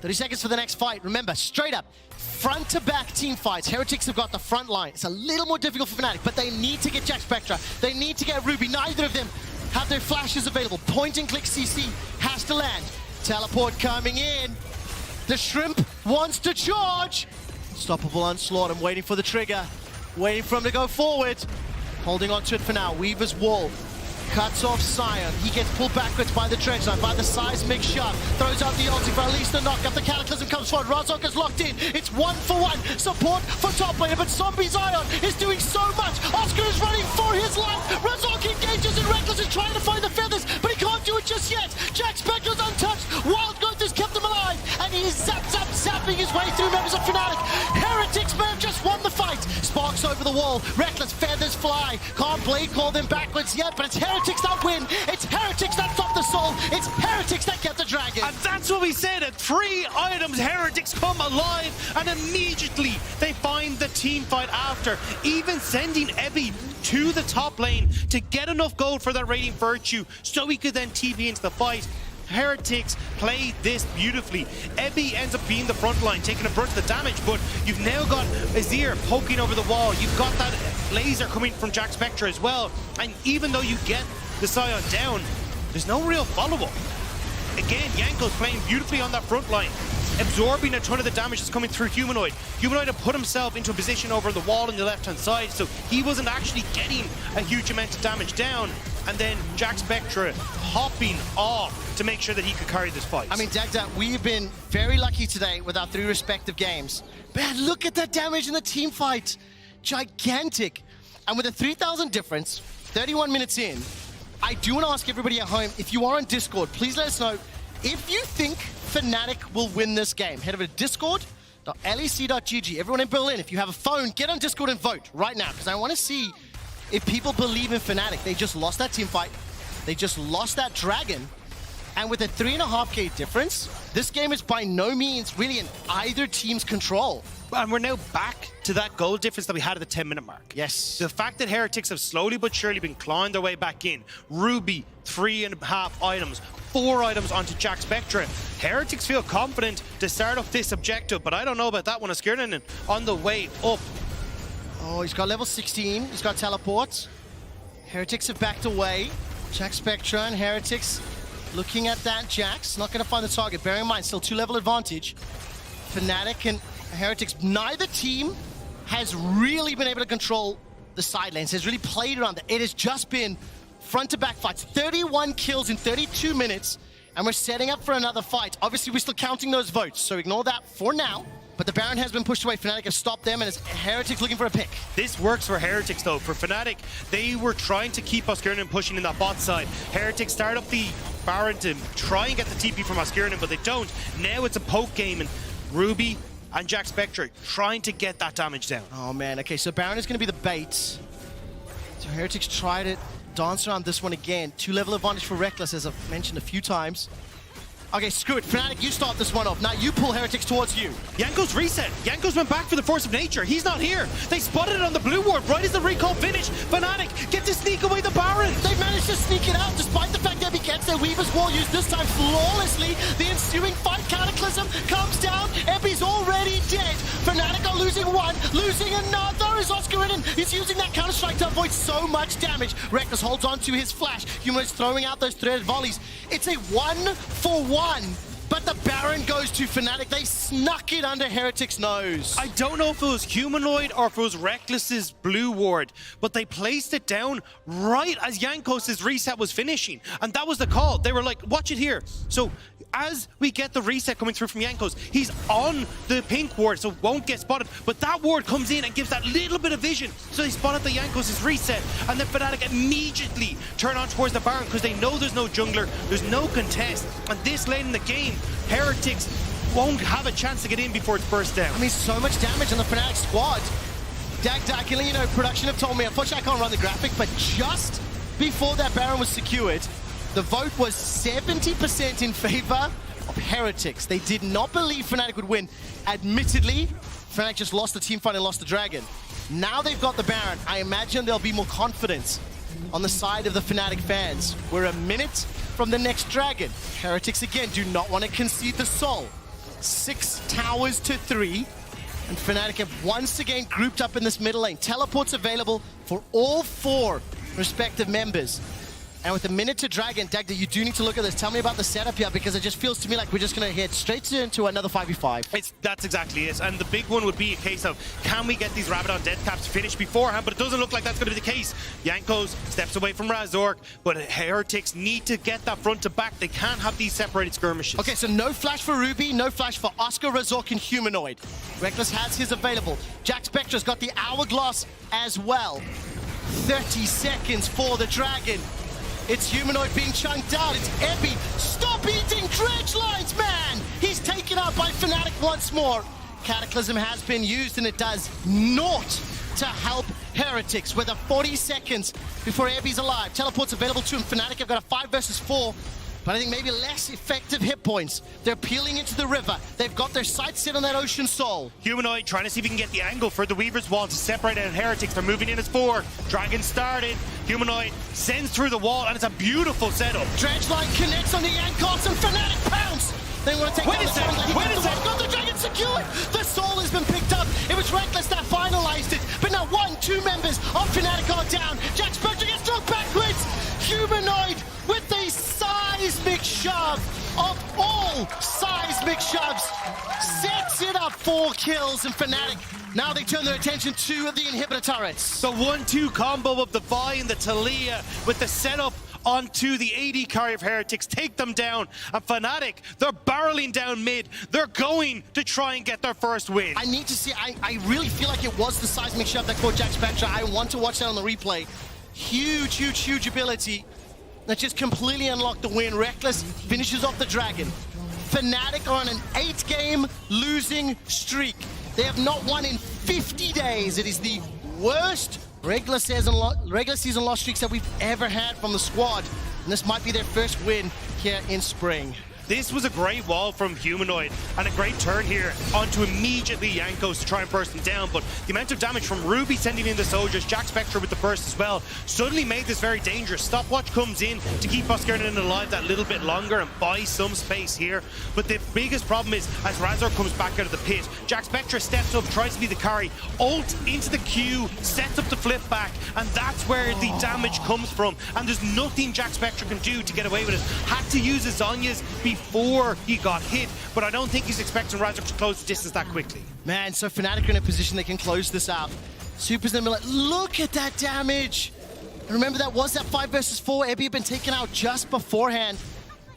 30 seconds for the next fight. Remember, straight up, front to back team fights. Heretics have got the front line. It's a little more difficult for Fnatic, but they need to get Jack Spectra. They need to get Ruby. Neither of them have their flashes available. Point and click CC has to land. Teleport coming in. The Shrimp wants to charge. Stoppable Onslaught. I'm waiting for the trigger. Waiting for him to go forward. Holding on to it for now. Weaver's Wall. Cuts off Sion. He gets pulled backwards by the Dredge Line, by the seismic shove. Throws out the ulti for at least the knock-up. The Cataclysm comes forward. Razork is locked in. It's 1-for-1. Support for top laner, but Zombie Zion is doing so much. Oscar is running for his life. Razork engages and Reckless is trying to find the feathers, but he can't do it just yet. Jack Spectre's untouched. Wild Growth has kept him alive, and he is zapping his way through members of Fnatic. Heretics may have just won the fight. Sparks over the wall. Reckless feathers fly. Can't Blade call them backwards yet, but it's Heretics that win. It's Heretics that stopped the soul. It's Heretics that kept the dragon. And that's what we said. At 3 items, Heretics come alive, and immediately they find the team fight after, even sending Ebby to the top lane to get enough gold for that Radiant Virtue so he could then TP into the fight. Heretics played this beautifully. Ebby ends up being the front line, taking a brunt of the damage, but you've now got Azir poking over the wall. You've got that laser coming from Jack Spectre as well. And even though you get the Sion down, there's no real follow-up. Again, Jankos playing beautifully on that front line, absorbing a ton of the damage that's coming through Humanoid. Humanoid had put himself into a position over the wall on the left-hand side, so he wasn't actually getting a huge amount of damage down. And then Jack Spectre hopping off to make sure that he could carry this fight. I mean, Dagda, we've been very lucky today with our 3 respective games. Man, look at that damage in the team fight. Gigantic. And with a 3,000 difference, 31 minutes in, I do want to ask everybody at home, if you are on Discord, please let us know if you think Fnatic will win this game. Head over to discord.lec.gg. Everyone in Berlin, if you have a phone, get on Discord and vote right now, because I want to see if people believe in Fnatic. They just lost that team fight. They just lost that dragon. And with a 3.5k difference, this game is by no means really in either team's control. And we're now back to that goal difference that we had at the 10-minute mark. Yes. The fact that Heretics have slowly but surely been clawing their way back in. Ruby, 3.5 items, 4 items onto Jack Spectre. Heretics feel confident to start off this objective, but I don't know about that one. Oscarinen on the way up. Oh, he's got level 16. He's got teleports. Heretics have backed away. Jack Spectre and Heretics looking at that. Jack's not going to find the target. Bearing in mind, still 2-level advantage. Fnatic and Heretics, neither team has really been able to control the side lanes. Has really played around it. It has just been front-to-back fights. 31 kills in 32 minutes, and we're setting up for another fight. Obviously, we're still counting those votes, so ignore that for now. But the Baron has been pushed away. Fnatic have stopped them, and it's Heretics looking for a pick. This works for Heretics, though. For Fnatic, they were trying to keep Oscurnan pushing in that bot side. Heretics start up the Baron to try and get the TP from Oscurnan, but they don't. Now it's a poke game, and Ruby and Jack Spectre trying to get that damage down. Oh, man. Okay, so Baron is going to be the bait. So Heretics try to dance around this one again. 2-level advantage for Reckless, as I've mentioned a few times. Okay, screw it. Fnatic, you start this one off. Now you pull Heretics towards you. Yanko's reset. Yanko's went back for the Force of Nature. He's not here. They spotted it on the blue ward right as the recall finished. Fnatic get to sneak away the Baron. They managed to sneak it out despite the fact that he gets their Weaver's Wall used this time flawlessly. The ensuing fight Cataclysm comes down. Epi's already dead. Fnatic are losing one, losing another as Oscurnan is using that Counter-Strike to avoid so much damage. Reckless holds on to his flash. Humanoid's throwing out those threaded volleys. It's a 1-for-1. But the Baron goes to Fnatic. They snuck it under Heretics' nose. I don't know if it was Humanoid or if it was Reckless's blue ward, but they placed it down right as Yankos' reset was finishing. And that was the call. They were like, watch it here. So as we get the reset coming through from Yankos, he's on the pink ward, so won't get spotted. But that ward comes in and gives that little bit of vision. So they spotted the Yankos' reset, and then Fnatic immediately turn on towards the Baron because they know there's no jungler, there's no contest. And this late in the game, Heretics won't have a chance to get in before it's burst down. I mean, so much damage on the Fnatic squad. Dak, you know, production have told me, unfortunately I can't run the graphic, but just before that Baron was secured, the vote was 70% in favor of Heretics. They did not believe Fnatic would win. Admittedly, Fnatic just lost the team fight and lost the Dragon. Now they've got the Baron. I imagine there'll be more confidence on the side of the Fnatic fans. We're a minute from the next Dragon. Heretics again do not want to concede the soul. 6 towers to 3. And Fnatic have once again grouped up in this middle lane. Teleports available for all 4 respective members. And with a minute to Dragon, Dagda, you do need to look at this. Tell me about the setup here, because it just feels to me like we're just going to head straight into another 5v5. That's exactly it. And the big one would be a case of, can we get these Rabadon death caps finished beforehand? But it doesn't look like that's going to be the case. Yankos steps away from Razork, but Heretics need to get that front to back. They can't have these separated skirmishes. Okay, so no flash for Ruby, no flash for Oscar, Razork, and Humanoid. Reckless has his available. Jack Spectra's got the Hourglass as well. 30 seconds for the Dragon. It's Humanoid being chunked out. It's Epi. Stop eating dredge lines, man! He's taken out by Fnatic once more. Cataclysm has been used, and it does naught to help Heretics with 40 seconds before Epi's alive. Teleport's available to him. Fnatic have got a 5 versus 4. But I think maybe less effective hit points. They're peeling into the river. They've got their sights set on that Ocean Soul. Humanoid trying to see if he can get the angle for the Weaver's Wall to separate out Heretics. They're moving in as 4. Dragon started. Humanoid sends through the wall, and it's a beautiful setup. Dredge line connects on the Yankos, and Fnatic pounce! They want to take Wait a second, got the Dragon secured! The Soul has been picked up. It was Reckless that finalized it. But now 2 members of Fnatic are down. Jack Spectre gets knocked backwards. Humanoid with the seismic shove of all seismic shoves sets it up 4 kills, and Fnatic now they turn their attention to the inhibitor turrets. The 1-2 combo of the Vi and the Talia with the setup onto the AD carry of Heretics, take them down. And Fnatic, they're barreling down mid. They're going to try and get their first win. I need to see, I really feel like it was the seismic shove that caught Jack Spectre. I want to watch that on the replay. Huge, huge, huge ability that just completely unlocked the win. Reckless finishes off the Dragon. Fnatic are on an 8-game losing streak. They have not won in 50 days. It is the worst regular season loss streaks that we've ever had from the squad. And this might be their first win here in spring. This was a great wall from Humanoid and a great turn here onto immediately Yankos to try and burst him down. But the amount of damage from Ruby sending in the soldiers, Jack Spectre with the burst as well, suddenly made this very dangerous. Stopwatch comes in to keep Oscurnan alive that little bit longer and buy some space here. But the biggest problem is as Razor comes back out of the pit, Jack Spectre steps up, tries to be the carry, ult into the Q, sets up the flip back, and that's where the damage comes from. And there's nothing Jack Spectre can do to get away with it. Had to use his Zhonya's before he got hit, but I don't think he's expecting Razor to close the distance that quickly. Man, so Fnatic are in a position they can close this out. Super's in the middle. Look at that damage. And remember, that was that 5 versus 4. Ebby had been taken out just beforehand.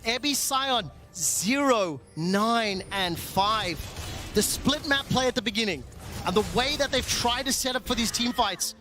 Ebby, Sion, 0, 9, and 5. the split map play at the beginning, and the way that they've tried to set up for these team fights,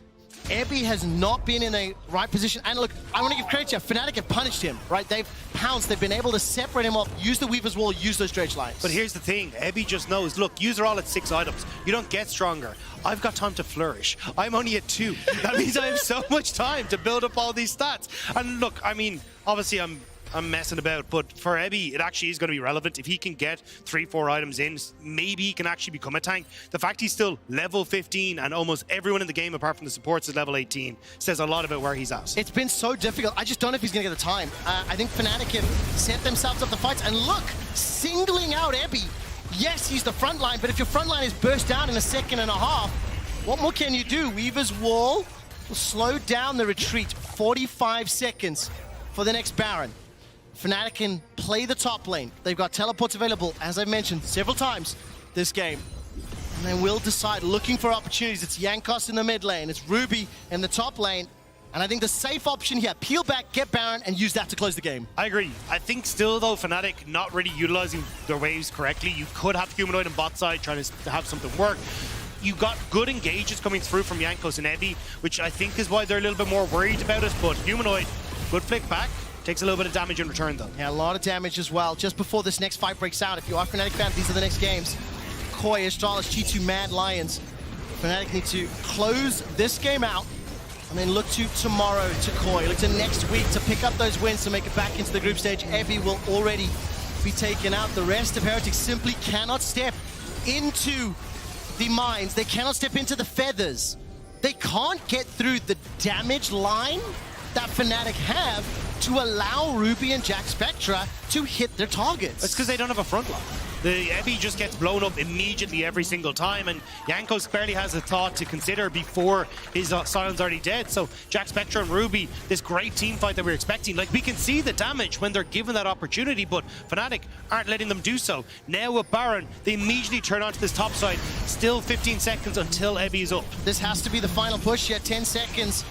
Ebby has not been in a right position. And look, I want to give credit to you. Fnatic have punished him, right? They've pounced. They've been able to separate him up, use the Weaver's Wall, use those dredge lines. But here's the thing. Ebby just knows, look, yous are all at 6 items. You don't get stronger. I've got time to flourish. I'm only at 2. That means I have so much time to build up all these stats. And look, I mean, obviously I'm messing about, but for Ebby, it actually is going to be relevant. If he can get 3-4 items in, maybe he can actually become a tank. The fact he's still level 15 and almost everyone in the game, apart from the supports, is level 18, says a lot about where he's at. It's been so difficult. I just don't know if he's going to get the time. I think Fnatic have set themselves up the fights, and look, singling out Ebby. Yes, he's the front line, but if your front line is burst down in a second and a half, what more can you do? Weaver's Wall will slow down the retreat. 45 seconds for the next Baron. Fnatic can play the top lane. They've got teleports available, as I've mentioned several times this game. And they will decide, looking for opportunities. It's Jankos in the mid lane. It's Ruby in the top lane. And I think the safe option here, peel back, get Baron, and use that to close the game. I agree. I think still, though, Fnatic not really utilizing their waves correctly. You could have Humanoid on bot side trying to have something work. You got good engages coming through from Jankos and Ebby, which I think is why they're a little bit more worried about it. But Humanoid, good flick back. Takes a little bit of damage in return, though. Yeah, a lot of damage as well. Just before this next fight breaks out, if you are Fnatic fans, these are the next games. Koi, Astralis, G2, Mad Lions. Fnatic need to close this game out and then look to tomorrow to Koi. Look to next week to pick up those wins to make it back into the group stage. Ebby will already be taken out. The rest of Heretics simply cannot step into the mines. They cannot step into the feathers. They can't get through the damage line that Fnatic have to allow Ruby and Jack Spectra to hit their targets. It's because they don't have a front line. The Ebby just gets blown up immediately every single time, and Jankos barely has a thought to consider before his Sion's already dead. So Jack Spectra and Ruby, this great team fight that we're expecting, like, we can see the damage when they're given that opportunity, but Fnatic aren't letting them do so. Now with Baron, they immediately turn onto this top side. Still 15 seconds until Ebby is up. This has to be the final push. Yeah, 10 seconds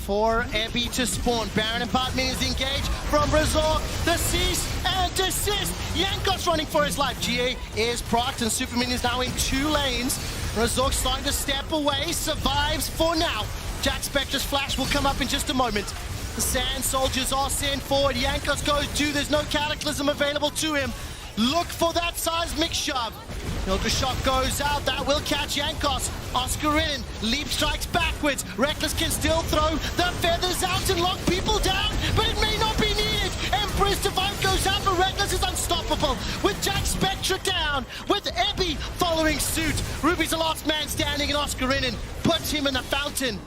for Ebby to spawn. Baron and bot minions engage from Razor. The cease and desist. Jankos running for his life. GA is procced and Super Minions now in 2 lanes. Razor starting to step away. Survives for now. Jack Spectra's flash will come up in just a moment. The Sand Soldiers are sent forward. Jankos goes to. There's no Cataclysm available to him. Look for that seismic shove. Ilga shot goes out. That will catch Jankos. Oscar in. Leap strikes backwards. Reckless can still throw the feathers out and lock people down, but it may not be needed. Emperor's Divine goes out, but Reckless is unstoppable. With Jack Spectra down, with Ebby following suit. Ruby's the last man standing, and Oscar in puts him in the fountain.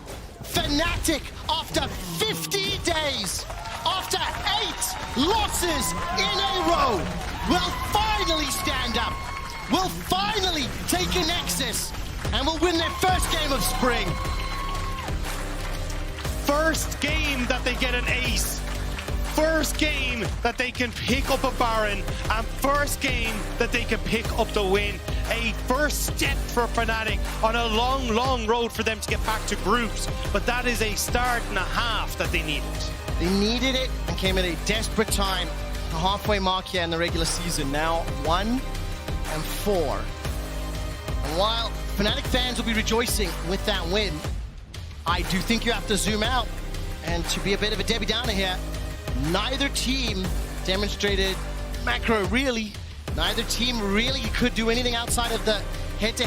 Fnatic, after 50 days, after 8 losses in a row, will finally stand up, will finally take a Nexus, and will win their first game of spring. First game that they get an ace. First game that they can pick up a Baron, and first game that they can pick up the win. A first step for Fnatic on a long, long road for them to get back to groups, but that is a start and a half that they needed. They needed it and came at a desperate time. The halfway mark here in the regular season, now 1-4. And while Fnatic fans will be rejoicing with that win, I do think you have to zoom out. And to be a bit of a Debbie Downer here, neither team demonstrated macro really. Neither team really could do anything outside of the head-to-head